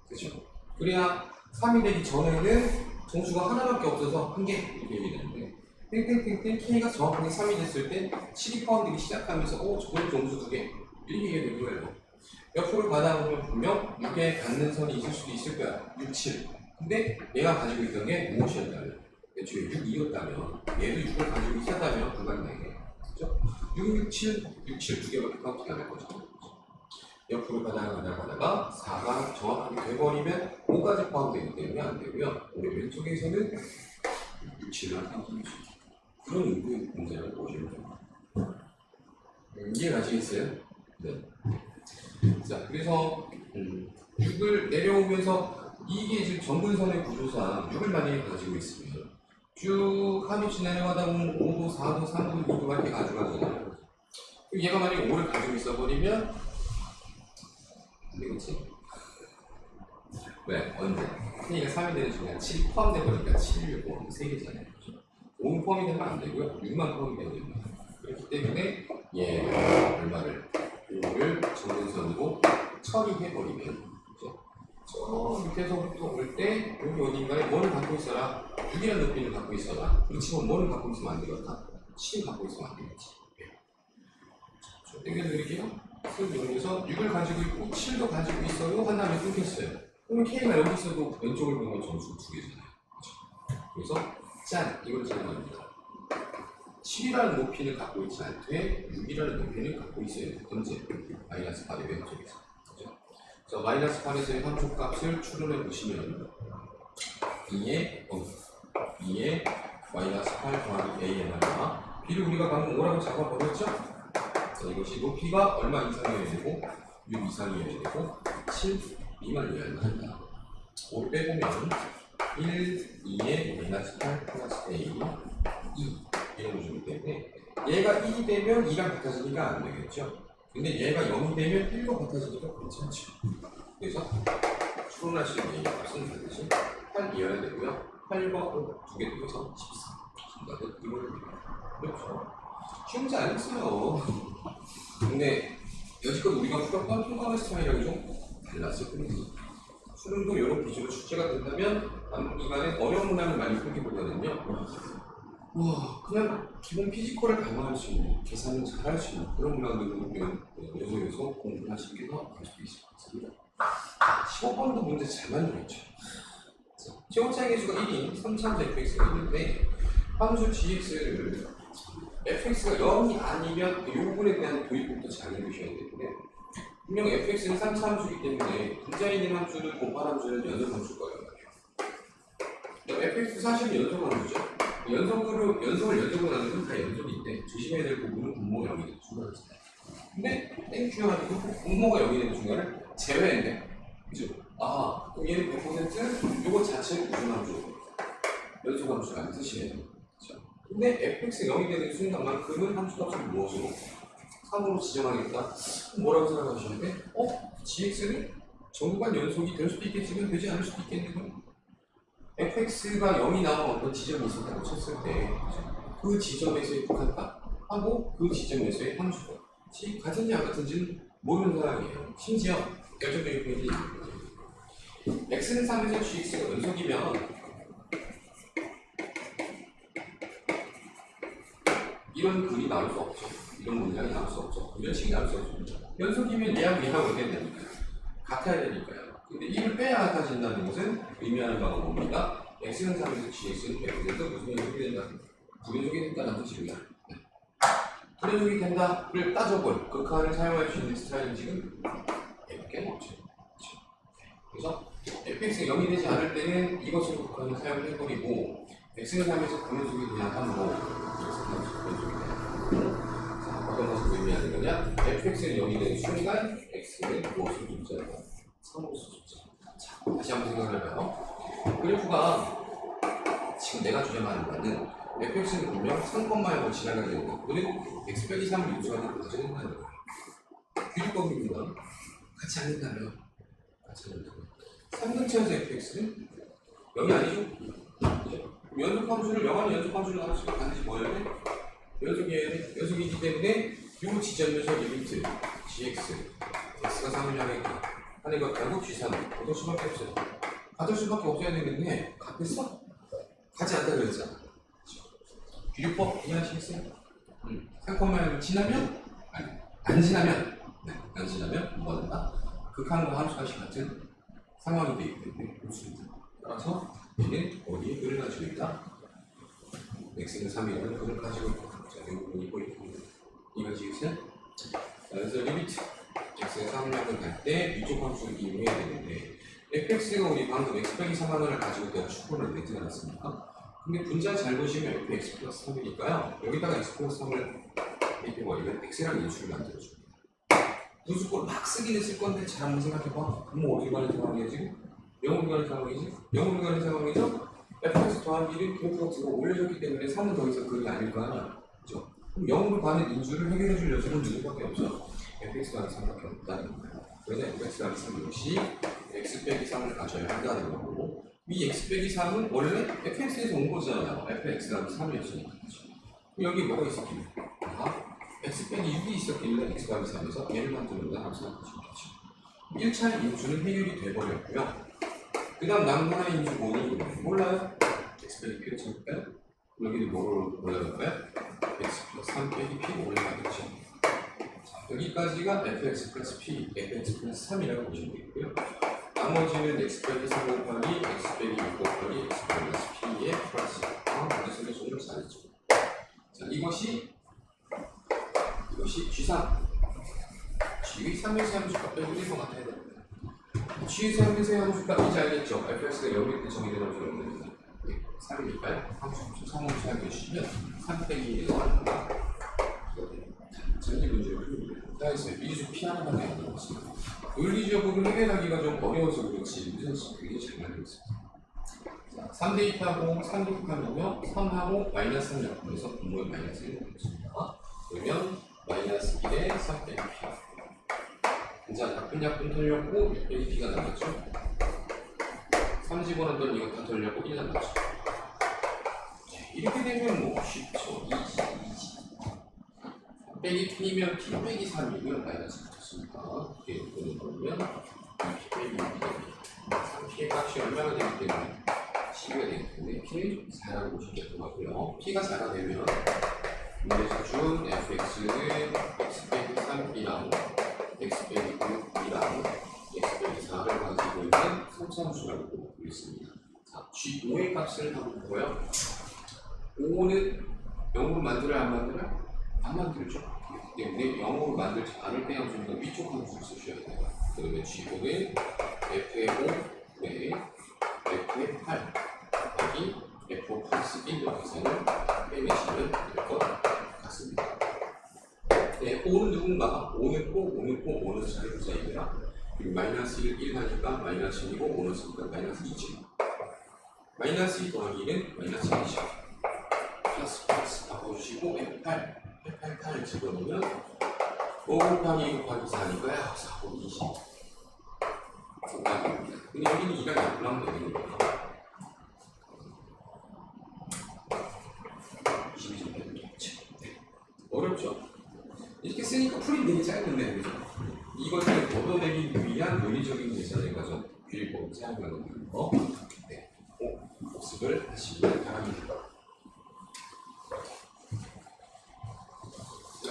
그렇죠? 그래야 3이 되기 전에는 점수가 하나밖에 없어서 한 개 이렇게 얘기되는데 땡땡땡땡 K가 정확하게 3이 됐을 때 7이 포함되기 시작하면서 저건 점수 2개 이렇게 얘기되는 거예요. 옆으로 가다 보면 분명 6에 닿는 선이 있을 수도 있을 거야. 6, 7. 근데 얘가 가지고 있던 게 무엇이었다면 애초에 6이었다면 얘도 6을 가지고 있었다면 불가능하게 그렇죠? 6, 6, 7, 6, 7 두 개밖에 카운팅 안 할 거죠. 옆으로 가다가 4가 정확하게 돼버리면 5까지 포함되기 때문에 안 되고요. 우리 왼쪽에서는 6, 7을 카운팅할 수 있죠. 그런 의도의 문제를 보시면 됩니다. 이해 가시겠어요? 네. 자, 그래서 6을 내려오면서 이게 지금 정근선의 구조상 6을 만약에 가지고 있으면 쭉 한없이 내려가다 보면 5도, 4도, 3도, 2도 이렇게 가져가잖아요. 얘가 만약에 5를 가지고 있어버리면 안 되겠지? 왜? 언제? K가 3이 되는 순간 7이 포함되어 버리니까 7, 6, 5, 3개잖아요. 5는 포함이 되면 안 되고요. 6만 포함이 되면 됩니다. 그렇기 때문에 얼마를 5를 정근선으로 처리해버리면 그렇죠? 저 밑에서부터 올 때 여기 어딘가에 뭐를 갖고 있어라 6이라는 높이를 갖고 있어라 그렇지만 뭐를 갖고 있으면 안 되겠다 7을 갖고 있으면 안 되겠지 저 땡겨드릴게요 쓱 이용해서 6을 가지고 있고 7도 가지고 있어요 한 다음에 끊겼어요 그러면 K가 여기 있어도 왼쪽을 보면 점수 2개잖아요 그렇죠? 그래서 짠! 이걸 생각합니다 7이라는 높이를 갖고 있지 않되 6이라는 높이를 갖고 있어야 돼. 언제? 마이너스 8의 왼쪽에서. 그죠? 그래서 마이너스 8에서의 함수값을 추론해 보시면 2의 마이너스 8 더하기 ANR과 B를 우리가 방금 5라고 잡아버렸죠? 자, 이것이 높이가 얼마 이상이어야 되고 6 이상이어야 되고 7 미만이어야 한다. 5를 빼보면 1, 2의 마이너스 8 플러스 A 2 이런 구조이기 때문에 얘가 1이 되면 2랑 같아지니까 안 되겠죠. 근데 얘가 0이 되면 1과 같아지니까 괜찮죠. 그래서 추론하시는 얘기 값은 반드시 8이어야 되고요. 8과 5 두 개 더해서 13. 정답은 이겁니다. 그렇죠. 쉬운 문제 아니었어요. 근데 여지껏 우리가 풀었던 통과의 스타일이랑 좀 달랐을 뿐이지. 수능도 이런 기준으로 출제가 된다면 이간에 어려운 문항을 많이 풀기보다는요. 그냥 기본 피지컬을 강화할 수 있는, 계산을 잘 할 수 있는 그런 문항들로 요소에서 공부를 하시는 게 더 나을 수도 있을 것 같습니다. 15번도 문제 잘 만들었죠. 최고차의 개수가 1인 3차함수 fx가 있는데 함수 gx를 fx가 0이 아니면 이 부분에 대한 도입부터 잘 해주셔야 되는데 분명 fx는 3차 함수이기 때문에 분자에 있는 함수는 곱한 함수는 연속 함수일 거예요. fx 사실은 연속 함수죠. 연속을 연속으로 나누면 다 연속인데 조심해야 될 부분은 분모가 0이 되는 중간이죠. 근데 땡큐하고 분모가 0이 되는 중간을 제외했네. 그죠? 아, 그럼 얘는 100% 요거 자체는 무슨 함수고 연속 함수라는 뜻이에요. 그죠? 근데 fx가 0이 되는 순간만큼은 함수 값을 무엇으로? 3으로 지정하겠다. 뭐라고 생각하시는데? gx는 정구간 연속이 될 수도 있겠지만 되지 않을 수도 있겠네요. fx가 0이 나온 어떤 지점이 있었다고 쳤을 때 그 지점에서의 극한값 하고 그 지점에서의 함수가 같은지 안 같은지는 모르는 사람이에요. 심지어 결정적인 포인트는 있는 거죠. x는 3에서 gx가 연속이면 이런 글이 나올 수 없죠. 이런 문장이 나올 수 없죠. 이런 식이 나올 수 없죠. 연속이면 얘하고 어떻게 되니까요? 같아야 되니까요. 근데 이를 빼야 같아진다는 것은 의미하는 바가 뭡니까? x는 3에서 gx는 100% 무슨 연속이 된다? 불연속이 된다는 뜻이고요. 불연속이 된다를 따져볼 극한을 사용할 수 있는 스타일은 지금 몇 개는 없죠. 그래서 fx가 0이 되지 않을 때는 이것으로 극한을 사용해버리고 x는 3에서 불연속이 되냐 함으로 x는 3에서 불연속이 되냐. 어떤 것을 의미하는 거냐? fx는 0이 되는 순간 x는 무엇을 숫자다? 3으로 숫자. 자, 다시 한번 생각을 해봐요. 그래프가 지금 내가 주장하는 바는 fx는 분명 3,0을 지나가야 되는 거. 우리는 x 빼기 3을 유추하는 과정이 된다는 거예요. 규칙법입니다. 같이 안 된다면 같이 안 된다면 3등차에서 fx는 0이 아니죠? 연속 함수를 영원히 연속 함수를 나눌 수 있는 반드시 뭐여야 돼? 연속이기 때문에 이 지점에서 리미트 gx x가 3을 향해 하는 것 결국 g3 어떨 수밖에 없어요. 같을 수밖에 없어야 되는데 같겠어? 가지 않다 그랬잖아. 규칙법 이해하시겠어요? 3,0을 지나면 안 지나면 뭐가 된다? 극한과 함수값이 같은 상황이 되기 때문에 그렇습니다. 따라서 얘는 어디에 글을 가지고 있다? x는 3이라는 글을 가지고 있다. 자, 이 부분이 포인트입니다. 이거지겠어요? 그래서 리미트 x가 3을 갈 때 위쪽 함수를 이용해야 되는데 fx가 우리 방금 x 빼기 3을 가지고 내가 추론을 내지 않았습니까? 근데 분자 잘 보시면 fx 플러스 3이니까요. 여기다가 x 플러스 3을 대입해버리면 x라는 인수를 만들어줍니다. 분수꼴 막 쓰기는 쓸 건데 잘 한번 생각해봐. 그럼 어디로 가는 상황이야 지금? 0으로 가는 상황이지? 0으로 가는 상황이죠? fx 더하기를 그래프가 들어 올려졌기 때문에 3은 더 이상 그게 아닐 거 아니야. 그죠? 그럼 0으로 가는 인수를 해결해줄 녀석은 누구밖에 없어? fx 더하기 3밖에 없다는 거예요. 그래서 fx 더하기 3 역시 x 빼기 3을 가져야 한다는 거고 이 x 빼기 3은 원래 fx에서 온 거잖아요. fx 더하기 3이었으니까. 여기 뭐가 있었길래? x 빼기 6이 있었길래 x 더하기 3에서 얘를 만들어낸다 함수가 되겠죠. 1차 인수는 해결이 돼버렸고요. 그 다음 남은 하나의 인수 뭐니? 몰라요? x 빼기 p를 찾을까요? 여기는 뭐로 올라갈까요? x 플러스 3 빼기 p로 올라가겠죠. 자, 여기까지가 fx 플러스 p, fx 플러스 3이라고 보시면 되고요. 나머지는 x 빼기 3 곱하기 x 빼기 6 곱하기 x 플러스 p의 플러스. 먼저 생겨서 잘했죠. 자, 이것이 G3. G3에서 함수값 빼고 1번 같아야 됩니다. G3에서 함수값인지 알겠죠? fx가 0일 때 정의된 함수가 없는데 3이니까요. 함수 3을 사용해 주시면 3 빼기 1을 나옵니다. 전지 문제를 풀어보겠습니다. 미수 P 하나밖에 안 남았습니다. 논리적으로 해결하기가 좀 어려워서 그렇지 무슨 되게 잘 만들고 있습니다. 3 대입하고 3 대입하면요 3하고 마이너스 3 약분해서 분모에 마이너스 1을 넣습니다. 그러면 마이너스 1에 3 빼기 p. 자, 약분 털렸고 6 빼기 p가 나왔죠. 3 집어넣었던 이거 다 털렸고 1 나왔죠. 이렇게 되면 뭐 쉽죠. 3 빼기 p면 p 빼기 3이고요. 마이너스 붙었습니다. 이렇게 보면 p 빼기 6이 됩니다. 3p의 값이 얼마가 되기 때문에 12가 되기 때문에 p는 4라고 보시면 될 것 같고요. p가 4가 되면 문제에서 준 fx는 x 빼기 3b랑 x 빼기 9b랑 x 빼기 4를 가지고 있는 3차함수라고 부르겠습니다. 자, G5의 값을 한번 보고요. 5는 0으로 만들어야 안 만들어요? 안 만들죠. 그렇기 때문에 영어로 만들지 않을 때 함수니까 위쪽 함수를 쓰셔야 돼요. 그러면 G5는 F의 5에 F의 8 곱하기 F 플러스 1 계산을 빼내시면 될 것 같습니다. 네, 5는 누군가? 5는 5는 자리부사이고요. 그리고 마이너스 1 하니까 마이너스 1이고 5는 쓰니까 마이너스 2죠. 마이너스 2 더하기 1은 마이너스 1이죠. 플러스 바꿔주시고 F8 집어넣으면 5 곱하기 곱하기 4니까요. 4, 5, 20 곱하기입니다. 근데 여기는 2가 약분하면 되는 거예요. 22점 되는 거죠. 어렵죠? 이렇게 쓰니까 풀이 되게 짧은데, 그죠? 이것을 걷어내기 위한 논리적인 계산을 가져 빌고 사용하는 거, 네, 복습을 하시기 바랍니다.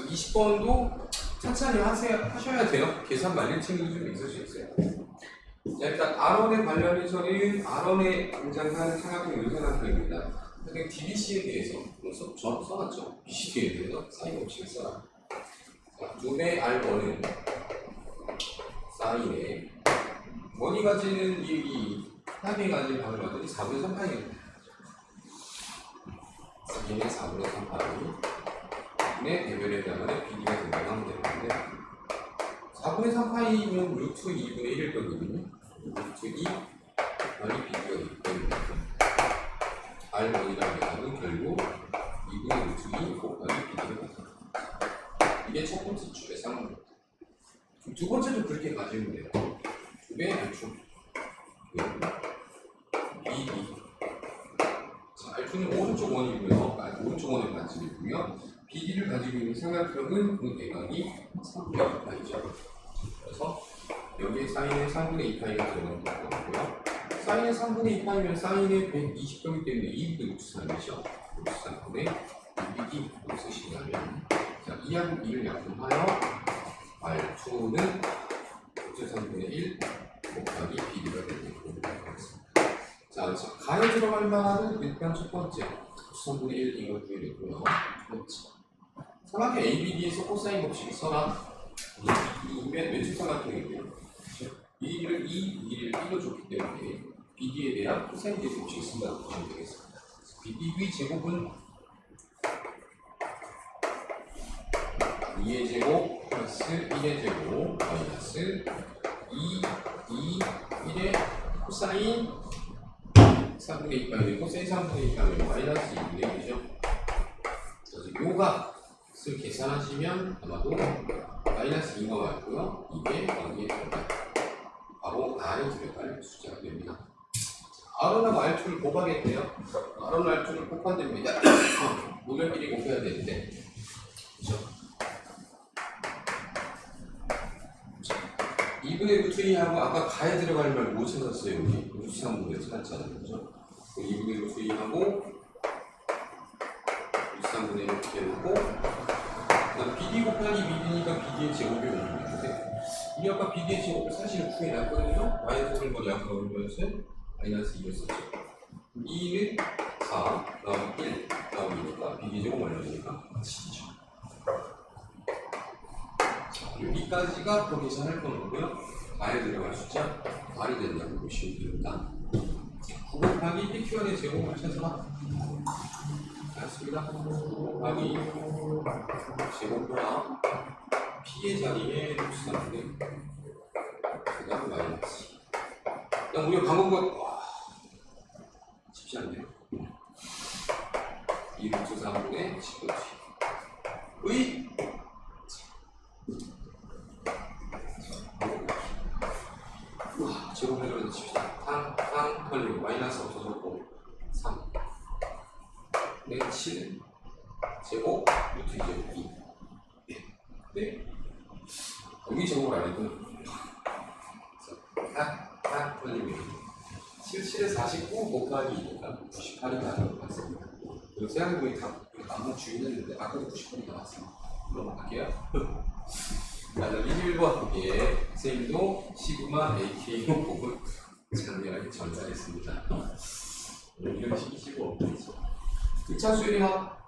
20번도 천천히 하셔야 돼요. 계산 말릴 친구도 좀 있을 수 있어요. 자, 일단 R원에 관련해서는 R원에 등장하는 삼각형 요소나타입니다. 그냥 DBC에 대해서 써놨죠. BC에 대해서 사인 법칙을 써라. 자, 눈의 R1은 사인에 원이 가지는 이 합이 가진 방을 봤더니 4분의 3파이입니다. 사인의 4분의 3파이 의 대변에 해당하는 비디가 된다고 하면 되는데 4분의 3파이면 루트 2분의 1일 거거든요. 루트 2 많이 비디가 되기 때문에 R1이라는 계산은 결국 2분의 루트 2 곱하기 비디가 됩니다. 이게 첫 번째 축의 쌍문입니다. 두 번째도 그렇게 가지면 돼요. 두 배의 알축 BD 자, 알축은 오른쪽 원이고요. 오른쪽 원의 반지이고요. BD를 가지고 있는 삼각형은 그 대각이 3분의 2파이죠. 그래서 여기에 사인의 3분의 2파이가 들어가는 거고요. 사인의 3분의 2파이면 사인의 120도이기 때문에 2분의 루트 3이죠. 루트 3분의 2로 쓰신다면 자, 2하고 2를 약분하여 R2는 루트 3분의 1 곱하기 BD가 되는 걸로 하겠습니다. 자, 가에 들어갈 만한 일단 첫 번째 루트 3분의 1 이걸 구해냈고요. 두 번째 삼각형 ABD에서 코사인 법칙을 써라. 이면 왼쪽 삼각형이고요. BD를 2를 1로 줬기 때문에 BD에 대한 코사인 법칙을 쓴다고 보시면 되겠습니다. BD의 제곱은 2의 제곱 플러스 1의 제곱 마이너스 2, 1의 코사인 3분의 2파이 코사인 3분의 2파이 마이너스 2분의 1이죠. 그래서 요가 을 계산하시면 아마도 마이너스 2가 왔고요. 이게 여기에 들어가요. 바로 R에 들어갈 숫자가 됩니다. R하고 R2를 곱하겠네요. R하고 R2를 곱하면 됩니다. 모델끼리 곱해야 되는데 그렇죠? 2분의 루트 2하고 아까 가에 들어갈 말 못 찾았어요. 여기 루트 3분의 찾았잖아요. 그렇죠? 2분의 루트 2하고 루트 3분의 이렇게 해놓고 BD 곱하기 BD니까 BD의 제곱이 오는 건데 우리 아까 BD의 제곱을 사실 구해놨거든요. 마이너스 1번이 아까 얼마였어요? 마이너스 2였었죠. 2는 4, 다음 1, 다음이니까 BD 제곱 얼마니까 7이죠. 여기까지가 그 계산할 거고요. 가에 들어갈 숫자 R이 된다고 보시면 됩니다. 9 곱하기 PQR의 제곱을 찾아라. 알았습니다. 곱하기 제곱과 P의 자리에 루트 3분의 그 다음 마이너스 일단 우리가 방금 것 쉽지 않네요. 이 루트 3분의 집어치 의 제곱해서 칩시다. 탕 걸리고 마이너스 없어졌고 3 네, 7 제곱 루트 2제곱 2 네. 여기 제곱을 안 해도 딱 걸리면 7에 49 곱하기 2니까 98이 나올 것 같습니다. 그리고 생각해보니 다 안만 주인했는데 아까도 98이 나왔습니다. 넘어갈게요. 자, 21번 예, 선생님도 시그마 AK로 부분 장렬하게 전달했습니다. 이런 식이시고 2차 수열합은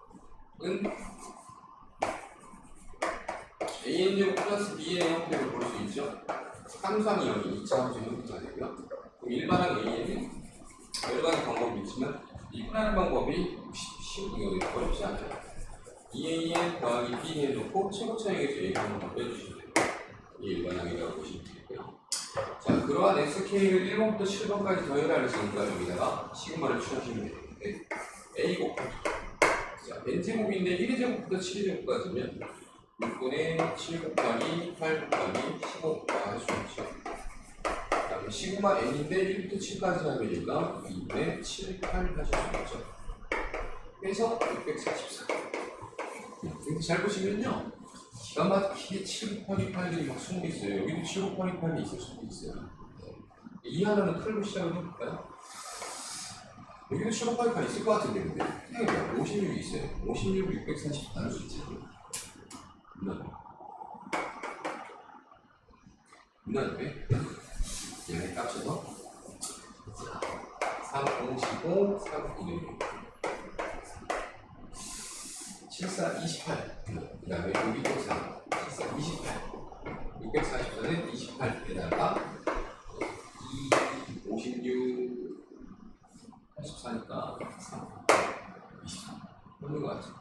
AN제곱 플러스 B의 형태로 볼 수 있죠? 함수항이 0이 2차 함수 형태가 되고요. 그럼 일반항 A는 여러 가지 방법이 있지만 이분하는 방법이 이거 어렵지 않아요. 2AN 더하기 B 해놓고 최고 차이에서 A 한번 빼주시면 돼요. 이게 일반항이라고 보시면 되고요. 자, 그러한 SK를 1번부터 7번까지 더해라 했으니까 여기다가 시그마를 취하시면 되는데 A 곱하기 자, n제곱인데 1의 제곱부터 7의 제곱까지면 6분의 7 곱하기 8 곱하기 15 곱하기 할 수 있죠. 그 다음에 시그마 n인데 1부터 7까지 하면니까 2분의 7, 8 하실 수 있죠. 그래서 644 이렇게 잘 보시면요 기가 막히게 7 곱하기 8들이 막 숨어 있어요. 여기도 7 곱하기 8이 있을 수도 있어요. 이 하나는 틀고 시작을 해볼까요? 여기도 7 곱하기 8 있을 것 같은데 근데 그냥 56이 있어요. 56을 640 나눌 수 있잖아요. 왜? 얘네 깝쳐서 3, 5, 15, 3, 1, 7, 4, 28 그 다음에 여기 또 4, 7, 4, 28 644는 28에다가 2, 56 84니까 3, 23 맞는 것 같아.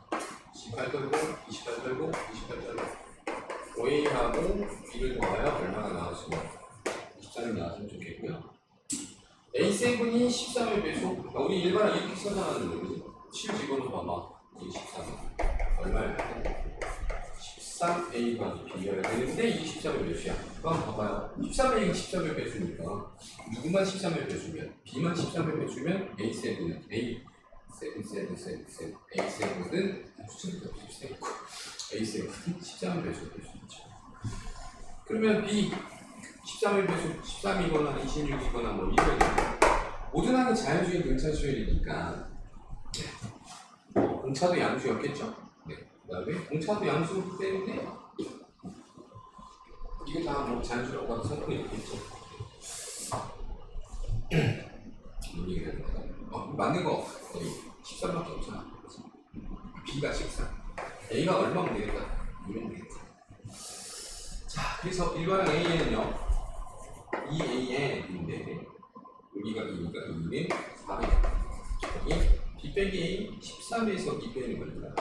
18 떨고 28 떨고 28 떨고 5A하고 B를 더하여 얼마가 나왔으면 24를 나왔으면 좋겠고요. A7이 13의 배수 우리 일반은 이렇게 써나가는 거지. 7 집어넣어봐. 이게 13 얼마야? 13A가 B가 되는데 이게 13의 배수야. 그럼 봐봐요. 13A가 13의 배수니까 누구만 13의 배수면 B만 13의 배수면 A7은 A7은 수치부터 비슷했고 A7은 13의 배수가 될 수 있죠. 그러면 B 13의 배수 13이거나 26이거나 뭐 이런 모든 항이 자연수인 등차 수열이니까 공차도 양수였겠죠. 네. 그 다음에 공차도 양수이기 때문에 이게 다 뭐 자연수라고 하는 성분이 있겠죠. 맞는 거 거의 13밖에 없잖아. B가 13 A가 얼마면 되겠다 이러면 되겠다. 자, 그래서 일반항 A에는요 2AN인데 여기가 2니까 2는 4배 여기 B 빼기 A 13에서 2 빼는 겁니다.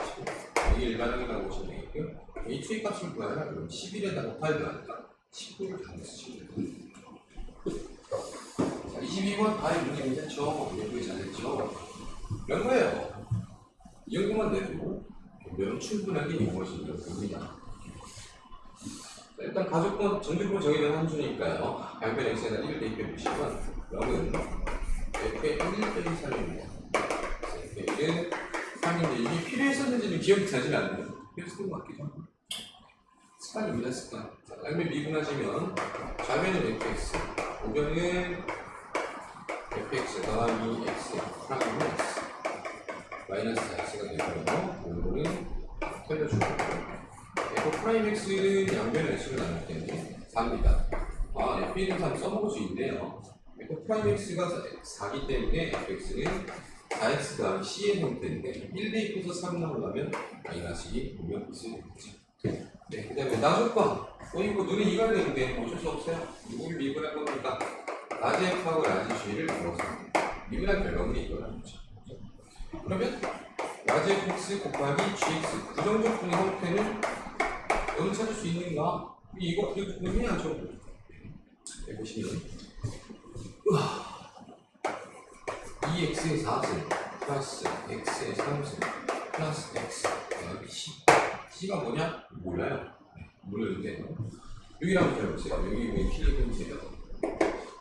여기 일반항이라고 보시면 되겠고요. A 투입 값을 구하라 그럼 11에다가 8 더하니까 19를 더하겠습니다. 자, 22번 다의 문제 괜찮죠? 연구에 잘했죠? 이런 거예요. 이 정도만 내도 면 충분하게 이용하시는 겁니다. 일단 가족권 정규로 정의된 함수니까요. 양변 x에다 1을 대입해 보시면 0은 f의 1 빼기 3입니다. f의 1은 3인데 이게 필요했었는지는 기억이 나지 않네요. 필요했었던 것 같기도 하고. 습관입니다, 습관. 자, 양변 미분하시면 좌변은 fx, 우변은 fx 더하기 x 프라임은 x 마이너스 x가 되고요. 오늘은 털려주고 f 프라임 x는 양변의 x를 나눌 때는 4입니다. 아, f1은 3 써먹을 수 있네요. f 프라임 x가 4기 때문에 fx는 4x 더하기 c의 형태인데 1 대입해서 3 나오려면 마이너스 2 보면 있어야 되겠죠. 네, 그 다음에 나조건 이거 눈에 익어야 되는데 어쩔 수 없어요. 누구를 미분할 겁니까? 라지 f하고 라지 g를 물어서 미분할 결과물이 이거라는 거죠. 그러면 라지 fx 곱하기 gx 부정적분의 형태는 어느 찾을 수 있는가? 이거 해야죠. 보시면 2x의 4승 플러스 x의 3승 플러스 x 더하기 c c가 뭐냐? 몰라요. 모르는데 여기를 한번 해보세요. 여기 왜 클릭해보세요.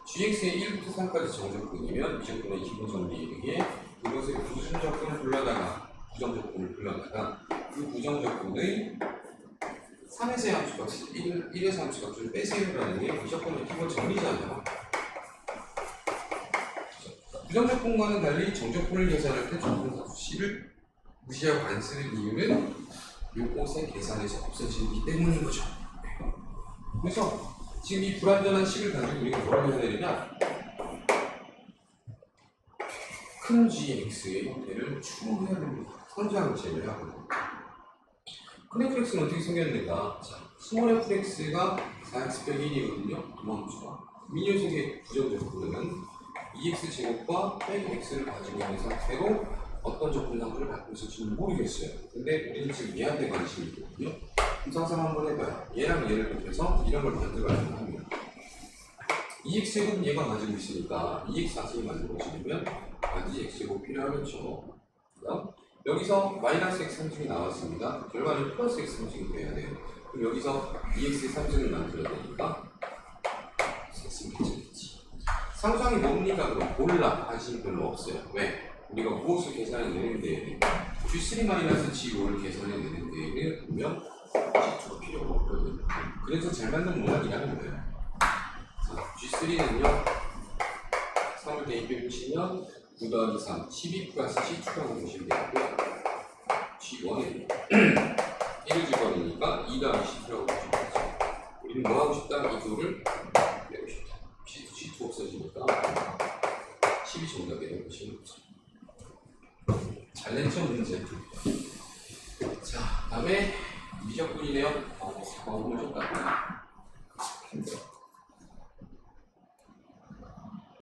gx의 1부터 3까지 정적분이면 이적분의 기본 정리에 의해 그것의 부정적분을 불러다가 부정적분을 불러다가 그 부정적분의 3에서의 함수값, 1에서 함수값을 빼세요라는 게 이적분의 기본 정리잖아요. 부정적분과는 달리 정적분을 계산할 때 정분사수 C를 무시하고 안 쓰는 이유는 요것의 계산에서 없어지기 때문인 거죠. 그래서 지금 이 불완전한 식을 가지고 우리가 뭐라고 해야 되느냐? 큰 gx의 형태를 추론해야 됩니다. 성장을 제외하고. 큰 fx는 어떻게 생겼는가? 자, 스몰 fx가 4x 빼기 1이거든요. 도망쳐. 미녀색의 부정적분은 2x 제곱과 빼기 x를 가지고 있는 상태로 어떤 적분상수를 갖고 있을지는 모르겠어요. 근데 우리는 지금 얘한테 관심이 있거든요. 그럼 상상 한번 해봐요. 얘랑 얘를 곱해서 이런 걸 만들어야만 합니다. 2x 제곱은 얘가 가지고 있으니까 2x 자체를 만들어지려면 반드시 x 제곱 필요하겠죠. 그다음 여기서 마이너스 x 3증이 나왔습니다. 결과는 플러스 x 3증이 돼야 돼요. 그럼 여기서 2x 3증을 만들어야 되니까 x 괜찮겠지. 상수항이 뭡니까? 그럼 몰라. 관심이 별로 없어요. 왜? 우리가 무엇을 계산해내는 데에는 G3-G5를 계산해내는 데에는 분명 G2가 필요가 없거든요. 그래서 잘 맞는 모양이라는 거예요. 자, G3는요 3을 대입해 보시면 9 더하기 3, 12 플러스 C2라고 보시면 되고요. G1은 1을 집어넣으니까 2 더하기 C2라고 보시면 되죠. 우리는 뭐 하고 싶다? 이 둘을 빼고 싶다. C2 없어지니까 12 정답이라고 보시면 되죠. 잘 냈죠, 문제. 자, 다음에 미적분이네요. 너무 좋다. 힘들어.